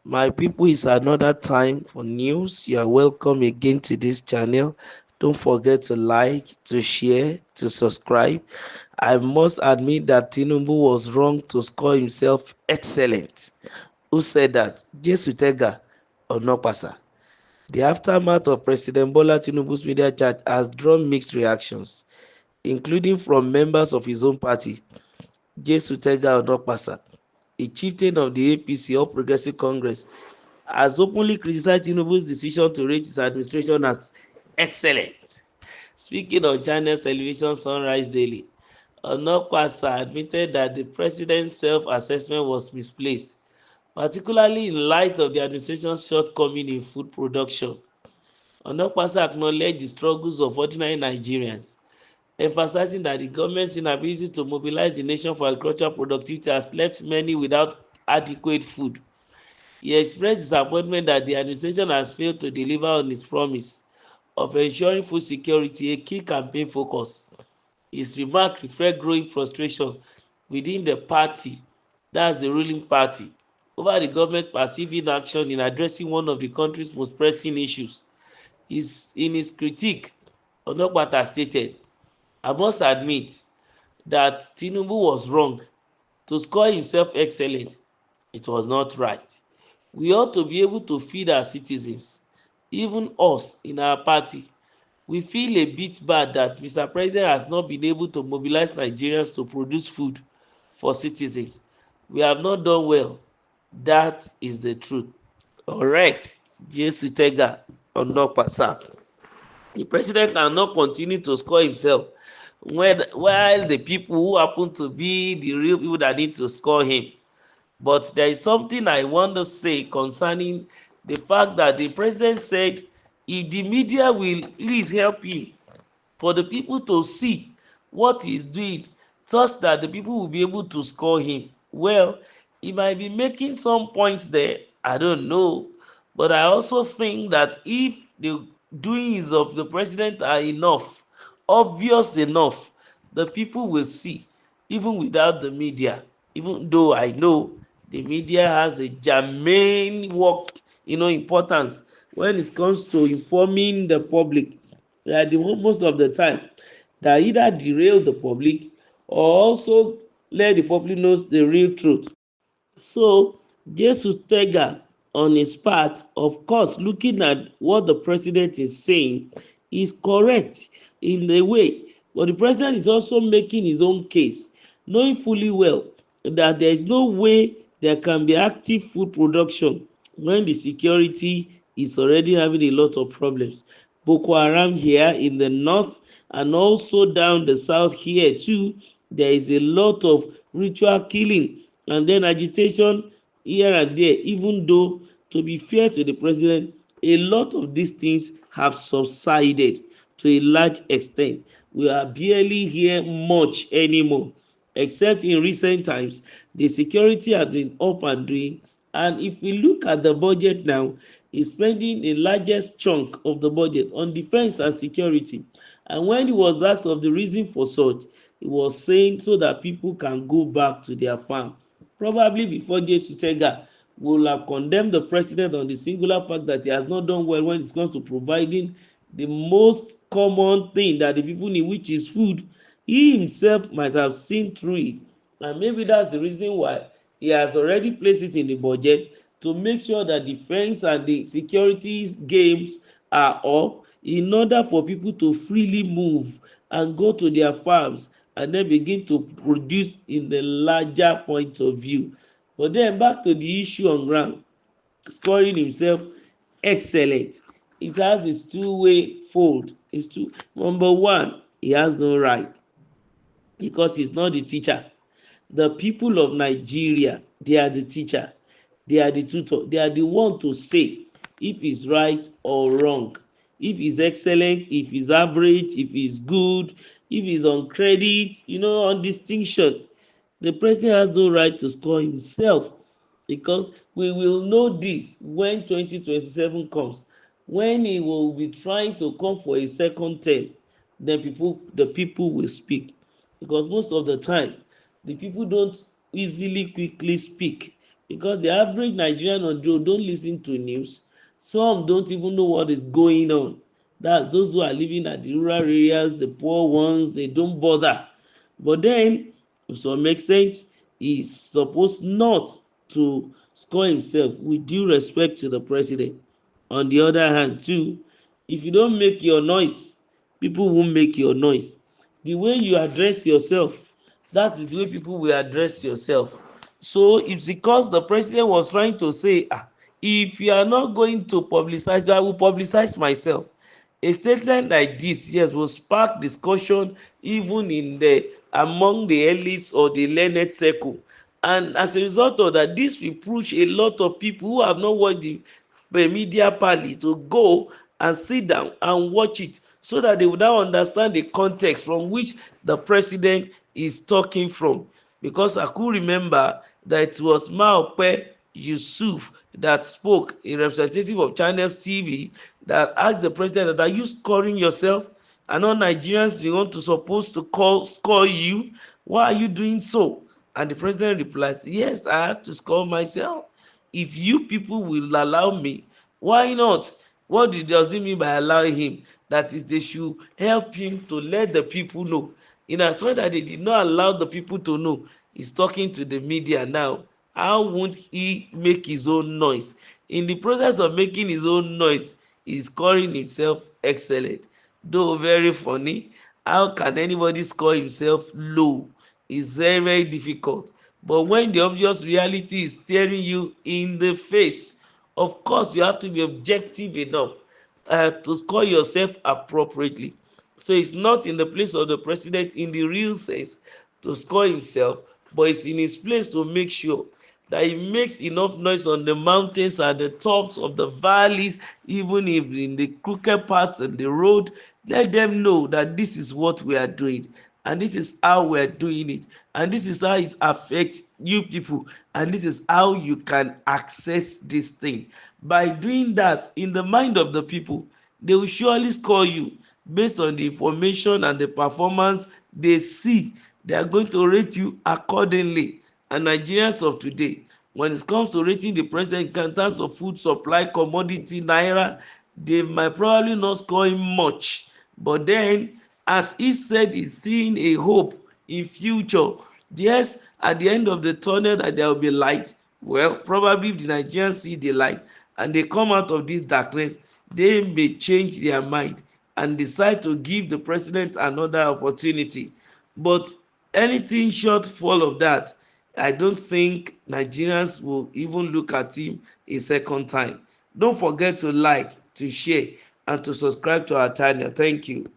My people, it's another time for news. You are welcome again to this channel. Don't forget to like, to share, to subscribe. I must admit that Tinubu was wrong to score himself excellent. Who said that? Jesu Tega or Nopasa? The aftermath of President Bola Tinubu's media charge has drawn mixed reactions, including from members of his own party. Jesu Tega or Nopasa, a chieftain of the APC All Progressive Congress, has openly criticized Tinubu's decision to rate his administration as excellent. Speaking on Channels Television Sunrise Daily, Onokwasa admitted that the president's self-assessment was misplaced, particularly in light of the administration's shortcoming in food production. Onokwasa acknowledged the struggles of ordinary Nigerians, emphasizing that the government's inability to mobilize the nation for agricultural productivity has left many without adequate food. He expressed disappointment that the administration has failed to deliver on its promise of ensuring food security, a key campaign focus. His remark reflect growing frustration within the party, that's the ruling party, over the government's perceived inaction in addressing one of the country's most pressing issues. In his critique, Onokpata stated, "I must admit that Tinubu was wrong to score himself excellent. It was not right. We ought to be able to feed our citizens, even us in our party. We feel a bit bad that Mr. President has not been able to mobilize Nigerians to produce food for citizens. We have not done well. That is the truth." Correct. Jesu Tega Onokpasa. The president cannot continue to score himself while the people who happen to be the real people that need to score him. But there is something I want to say concerning the fact that the president said if the media will please help him for the people to see what he is doing such that the people will be able to score him. Well, he might be making some points there, I don't know, but I also think that if the doings of the president are enough, obvious enough, the people will see even without the media. Even though I know the media has a germane work, importance when it comes to informing the public. That the most of the time that either derail the public or also let the public knows the real truth. So Jesus Tega on his part, of course, looking at what the president is saying, is correct in a way, but the president is also making his own case, knowing fully well that there is no way there can be active food production when the security is already having a lot of problems. Boko Haram here in the north and also down the south here too, there is a lot of ritual killing and then agitation here and there. Even though, to be fair to the president, a lot of these things have subsided to a large extent. We are barely hear much anymore, except in recent times the security has been up and doing. And if we look at the budget now, is spending the largest chunk of the budget on defence and security. And when he was asked of the reason for such, he was saying so that people can go back to their farm. Probably before Jesu Tega will have condemned the president on the singular fact that he has not done well when it comes to providing the most common thing that the people need, which is food. He himself might have seen through it, and maybe that's the reason why he has already placed it in the budget to make sure that defense and the security games are up in order for people to freely move and go to their farms and then begin to produce in the larger point of view. But then back to the issue on ground, scoring himself excellent. It has its two-way fold. It's two. Number one, he has no right because he's not the teacher. The people of Nigeria, they are the teacher, they are the tutor, they are the one to say if it's right or wrong, if it's excellent, if it's average, if it's good, if it's on credit, on distinction. The president has no right to score himself, because we will know this when 2027 comes, when he will be trying to come for a second term. Then the people will speak, because most of the time the people don't easily quickly speak because the average Nigerian on don't listen to news. Some don't even know what is going on. That's those who are living at the rural areas, the poor ones, they don't bother. But then, to some extent, he's supposed not to score himself, with due respect to the president. On the other hand, too, if you don't make your noise, people won't make your noise. The way you address yourself, that is the way people will address yourself. So it's because the president was trying to say, if you are not going to publicize, I will publicize myself. A statement like this, yes, will spark discussion even in the among the elites or the learned circle. And as a result of that, this will push a lot of people who have not watched the media pally to go and sit down and watch it, so that they will now understand the context from which the president is talking from. Because I could remember that it was Maokpe Yusuf that spoke, a representative of China's TV, that asked the president, that are you scoring yourself? And all Nigerians, we want to supposed to score you. Why are you doing so? And the president replies, yes, I had to score myself. If you people will allow me, why not? What does it mean by allowing him? That is, they should help him to let the people know. In as much that they did not allow the people to know, he's talking to the media now. How won't he make his own noise? In the process of making his own noise, he's scoring himself excellent. Though very funny, how can anybody score himself low? It's very, very difficult. But when the obvious reality is staring you in the face, of course you have to be objective enough to score yourself appropriately. So it's not in the place of the president in the real sense to score himself, but it's in his place to make sure that he makes enough noise on the mountains and the tops of the valleys, even if in the crooked paths and the road. Let them know that this is what we are doing, and this is how we are doing it, and this is how it affects you people, and this is how you can access this thing. By doing that, in the mind of the people, they will surely score you based on the information and the performance they see. They are going to rate you accordingly. And Nigerians of today, when it comes to rating the president in terms of food supply, commodity, naira, they might probably not score him much. But then, as he said, he's seeing a hope in future. Yes, at the end of the tunnel that there will be light. Well, probably if the Nigerians see the light and they come out of this darkness, they may change their mind and decide to give the president another opportunity. But anything short fall of that, I don't think Nigerians will even look at him a second time. Don't forget to like, to share, and to subscribe to our channel. Thank you.